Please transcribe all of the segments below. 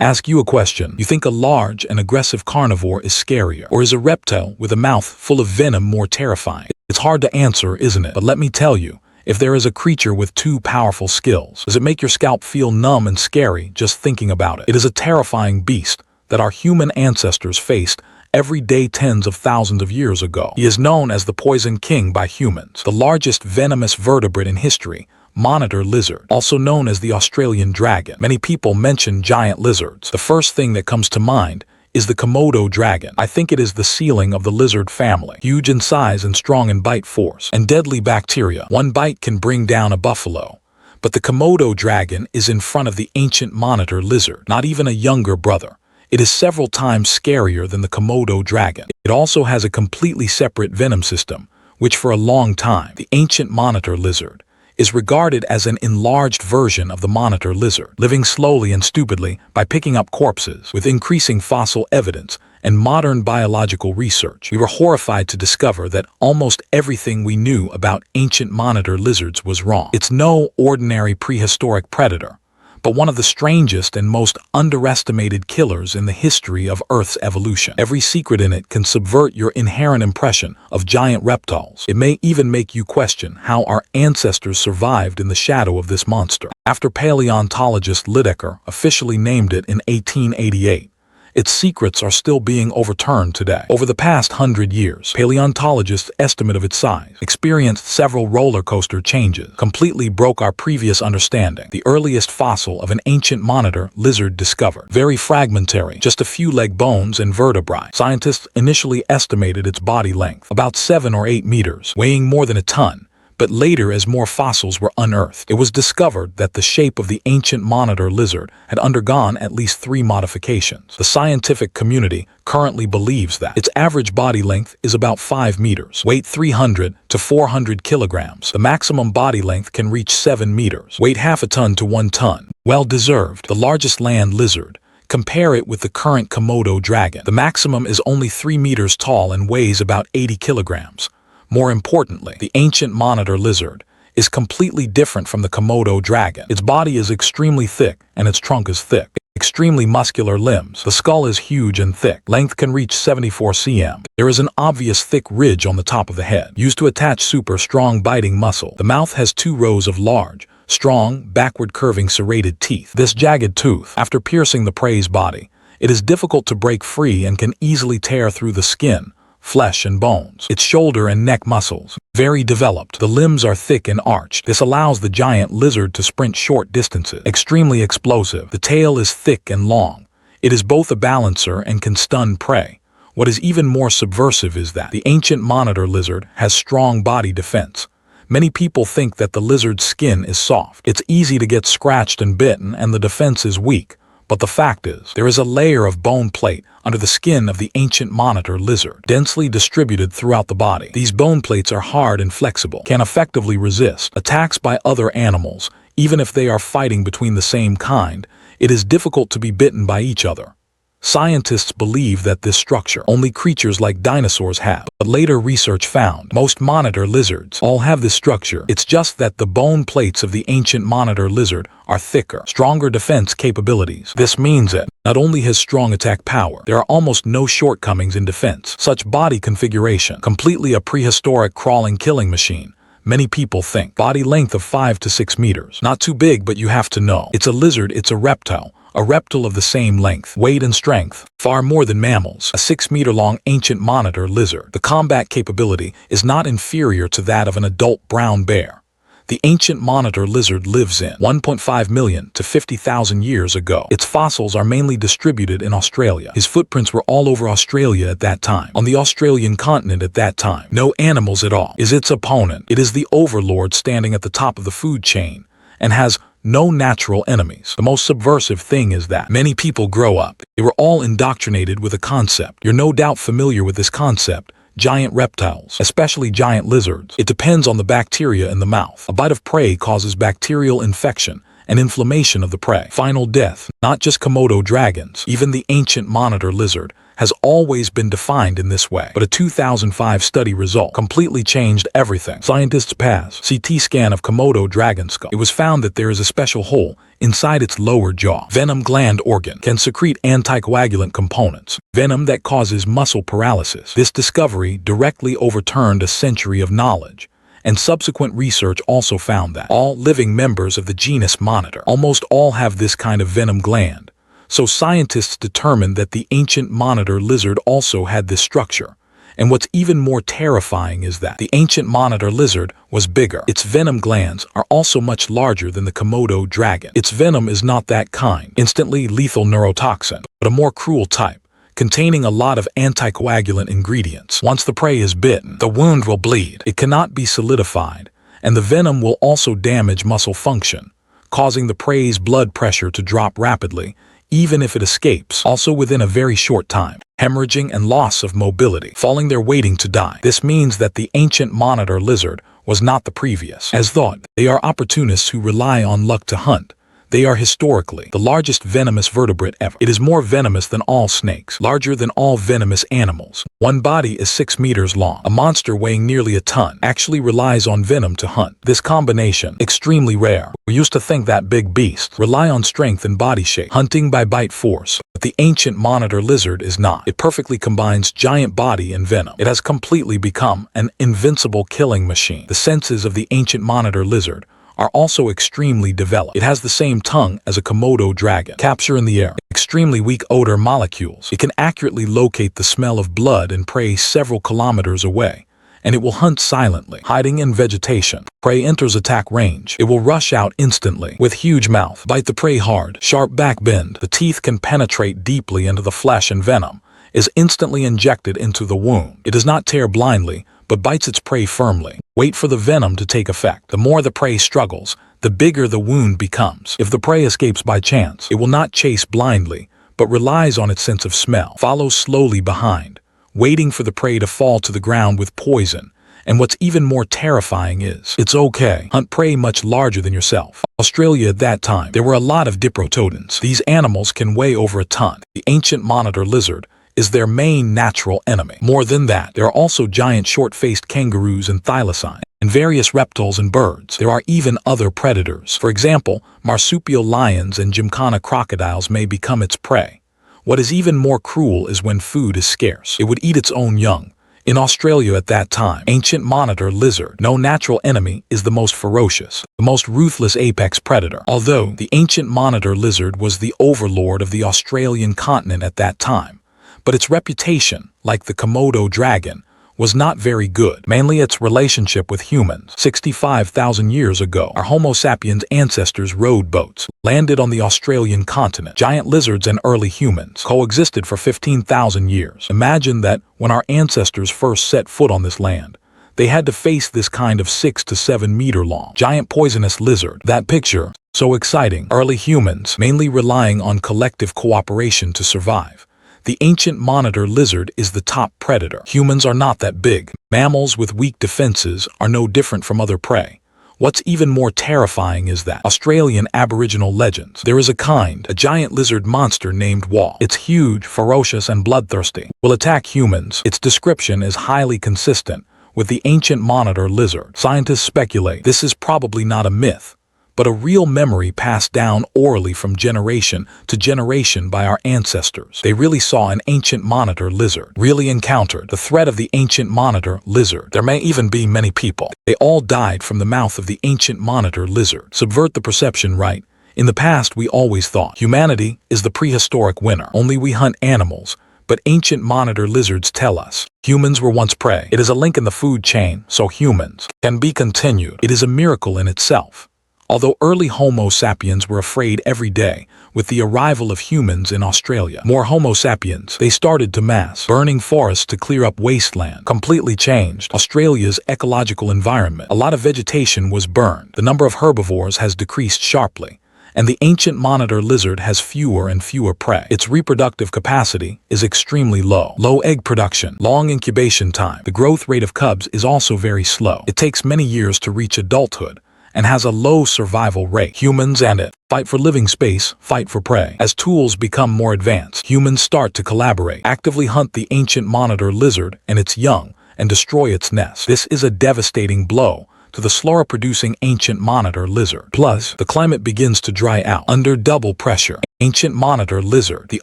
Ask you a question. You think a large and aggressive carnivore is scarier, or is a reptile with a mouth full of venom more terrifying? It's hard to answer, isn't it? But let me tell you, if there is a creature with two powerful skills, does it make your scalp feel numb and scary just thinking about it? It is a terrifying beast that our human ancestors faced every day tens of thousands of years ago. He is known as the Poison King by humans, the largest venomous vertebrate in history, monitor lizard, also known as the Australian dragon. Many people mention giant lizards. The first thing that comes to mind is the Komodo dragon. I think it is the ceiling of the lizard family. Huge in size and strong in bite force, and deadly bacteria. One bite can bring down a buffalo. But the Komodo dragon is in front of the ancient monitor lizard, not even a younger brother. It is several times scarier than the Komodo dragon. It also has a completely separate venom system, which for a long time, the ancient monitor lizard is regarded as an enlarged version of the monitor lizard, living slowly and stupidly by picking up corpses. With increasing fossil evidence and modern biological research, we were horrified to discover that almost everything we knew about ancient monitor lizards was wrong. It's no ordinary prehistoric predator, but one of the strangest and most underestimated killers in the history of Earth's evolution. Every secret in it can subvert your inherent impression of giant reptiles. It may even make you question how our ancestors survived in the shadow of this monster. After paleontologist Lydekker officially named it in 1888, its secrets are still being overturned today. Over the past 100 years, paleontologists' estimate of its size experienced several roller coaster changes, completely broke our previous understanding. The earliest fossil of an ancient monitor lizard discovered, very fragmentary, just a few leg bones and vertebrae. Scientists initially estimated its body length, about 7 or 8 meters, weighing more than a ton. But later, as more fossils were unearthed, it was discovered that the shape of the ancient monitor lizard had undergone at least 3 modifications. The scientific community currently believes that its average body length is about 5 meters, weight 300 to 400 kilograms. The maximum body length can reach 7 meters, weight half a ton to 1 ton. Well deserved. The largest land lizard. Compare it with the current Komodo dragon. The maximum is only 3 meters tall and weighs about 80 kilograms. More importantly, the ancient monitor lizard is completely different from the Komodo dragon. Its body is extremely thick and its trunk is thick. Extremely muscular limbs. The skull is huge and thick. Length can reach 74 cm. There is an obvious thick ridge on the top of the head, used to attach super strong biting muscle. The mouth has 2 rows of large, strong, backward curving serrated teeth. This jagged tooth, after piercing the prey's body, it is difficult to break free and can easily tear through the skin, flesh and bones. Its shoulder and neck muscles, very developed. The limbs are thick and arched. This allows the giant lizard to sprint short distances. Extremely explosive. The tail is thick and long. It is both a balancer and can stun prey. What is even more subversive is that the ancient monitor lizard has strong body defense. Many people think that the lizard's skin is soft. It's easy to get scratched and bitten, and the defense is weak. But the fact is, there is a layer of bone plate under the skin of the ancient monitor lizard, densely distributed throughout the body. These bone plates are hard and flexible, can effectively resist attacks by other animals. Even if they are fighting between the same kind, it is difficult to be bitten by each other. Scientists believe that this structure only creatures like dinosaurs have, but later research found most monitor lizards all have this structure. It's just that the bone plates of the ancient monitor lizard are thicker, stronger defense capabilities. This means that not only has strong attack power, there are almost no shortcomings in defense. Such body configuration, completely a prehistoric crawling killing machine. Many people think body length of 5 to 6 meters. Not too big, but you have to know. It's a lizard, it's a reptile. A reptile of the same length, weight and strength, far more than mammals. A 6-meter-long ancient monitor lizard. The combat capability is not inferior to that of an adult brown bear. The ancient monitor lizard lives in 1.5 million to 50,000 years ago. Its fossils are mainly distributed in Australia. His footprints were all over Australia at that time. On the Australian continent at that time, no animals at all. Is its opponent. It is the overlord standing at the top of the food chain and has no natural enemies. The most subversive thing is that many people grow up. They were all indoctrinated with a concept. You're no doubt familiar with this concept. Giant reptiles, especially giant lizards. It depends on the bacteria in the mouth. A bite of prey causes bacterial infection and inflammation of the prey. Final death. Not just Komodo dragons. Even the ancient monitor lizard has always been defined in this way, but a 2005 study result completely changed everything. Scientists pass CT scan of Komodo dragon skull. It was found that there is a special hole inside its lower jaw. Venom gland organ can secrete anticoagulant components, venom that causes muscle paralysis. This discovery directly overturned a century of knowledge, and subsequent research also found that all living members of the genus Monitor almost all have this kind of venom gland. So scientists determined that the ancient monitor lizard also had this structure. And what's even more terrifying is that the ancient monitor lizard was bigger. Its venom glands are also much larger than the Komodo dragon. Its venom is not that kind, instantly lethal neurotoxin, but a more cruel type, containing a lot of anticoagulant ingredients. Once the prey is bitten, the wound will bleed. It cannot be solidified, and the venom will also damage muscle function, causing the prey's blood pressure to drop rapidly, even if it escapes, also within a very short time. Hemorrhaging and loss of mobility, falling there waiting to die. This means that the ancient monitor lizard was not the previous, as thought. They are opportunists who rely on luck to hunt. They are historically the largest venomous vertebrate ever. It is more venomous than all snakes, larger than all venomous animals. One body is 6 meters long. A monster weighing nearly a ton actually relies on venom to hunt. This combination, extremely rare. We used to think that big beasts rely on strength and body shape, hunting by bite force. But the ancient monitor lizard is not. It perfectly combines giant body and venom. It has completely become an invincible killing machine. The senses of the ancient monitor lizard are also extremely developed. It has the same tongue as a Komodo dragon. Capture in the air. Extremely weak odor molecules. It can accurately locate the smell of blood and prey several kilometers away, and it will hunt silently, hiding in vegetation. Prey enters attack range. It will rush out instantly. With huge mouth, bite the prey hard. Sharp back bend. The teeth can penetrate deeply into the flesh, and venom is instantly injected into the wound. It does not tear blindly, but bites its prey firmly. Wait for the venom to take effect. The more the prey struggles, the bigger the wound becomes. If the prey escapes by chance, it will not chase blindly, but relies on its sense of smell. Follow slowly behind, waiting for the prey to fall to the ground with poison. And what's even more terrifying is, it's okay. Hunt prey much larger than yourself. Australia at that time, there were a lot of diprotodons. These animals can weigh over a ton. The ancient monitor lizard is their main natural enemy. More than that, there are also giant short-faced kangaroos and thylacines, and various reptiles and birds. There are even other predators. For example, marsupial lions and gymkhana crocodiles may become its prey. What is even more cruel is when food is scarce. It would eat its own young. In Australia at that time, ancient monitor lizard, no natural enemy, is the most ferocious, the most ruthless apex predator. Although the ancient monitor lizard was the overlord of the Australian continent at that time, but its reputation, like the Komodo dragon, was not very good, mainly its relationship with humans. 65,000 years ago, our Homo sapiens ancestors rowed boats, landed on the Australian continent. Giant lizards and early humans coexisted for 15,000 years. Imagine that when our ancestors first set foot on this land, they had to face this kind of 6 to 7 meter long, giant poisonous lizard. That picture, so exciting. Early humans, mainly relying on collective cooperation to survive. The ancient monitor lizard is the top predator. Humans are not that big. Mammals with weak defenses are no different from other prey. What's even more terrifying is that Australian Aboriginal legends. There is a giant lizard monster named Wall. It's huge, ferocious, and bloodthirsty. Will attack humans. Its description is highly consistent with the ancient monitor lizard. Scientists speculate this is probably not a myth, but a real memory passed down orally from generation to generation by our ancestors. They really saw an ancient monitor lizard, really encountered the threat of the ancient monitor lizard. There may even be many people. They all died from the mouth of the ancient monitor lizard. Subvert the perception, right? In the past, we always thought humanity is the prehistoric winner. Only we hunt animals. But ancient monitor lizards tell us humans were once prey. It is a link in the food chain, so humans can be continued. It is a miracle in itself. Although early Homo sapiens were afraid every day with the arrival of humans in Australia, more Homo sapiens, they started to mass, burning forests to clear up wasteland, completely changed Australia's ecological environment. A lot of vegetation was burned, the number of herbivores has decreased sharply, and the ancient monitor lizard has fewer and fewer prey. Its reproductive capacity is extremely low. Low egg production, long incubation time. The growth rate of cubs is also very slow. It takes many years to reach adulthood, and has a low survival rate. Humans and it fight for living space, fight for prey. As tools become more advanced, humans start to collaborate, actively hunt the ancient monitor lizard and its young, and destroy its nest. This is a devastating blow to the slower-producing ancient monitor lizard. Plus, the climate begins to dry out. Under double pressure, ancient monitor lizard, the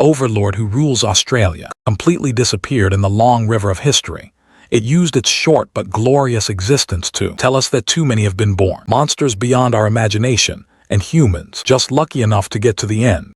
overlord who rules Australia, completely disappeared in the long river of history. It used its short but glorious existence to tell us that too many have been born. Monsters beyond our imagination, and humans just lucky enough to get to the end.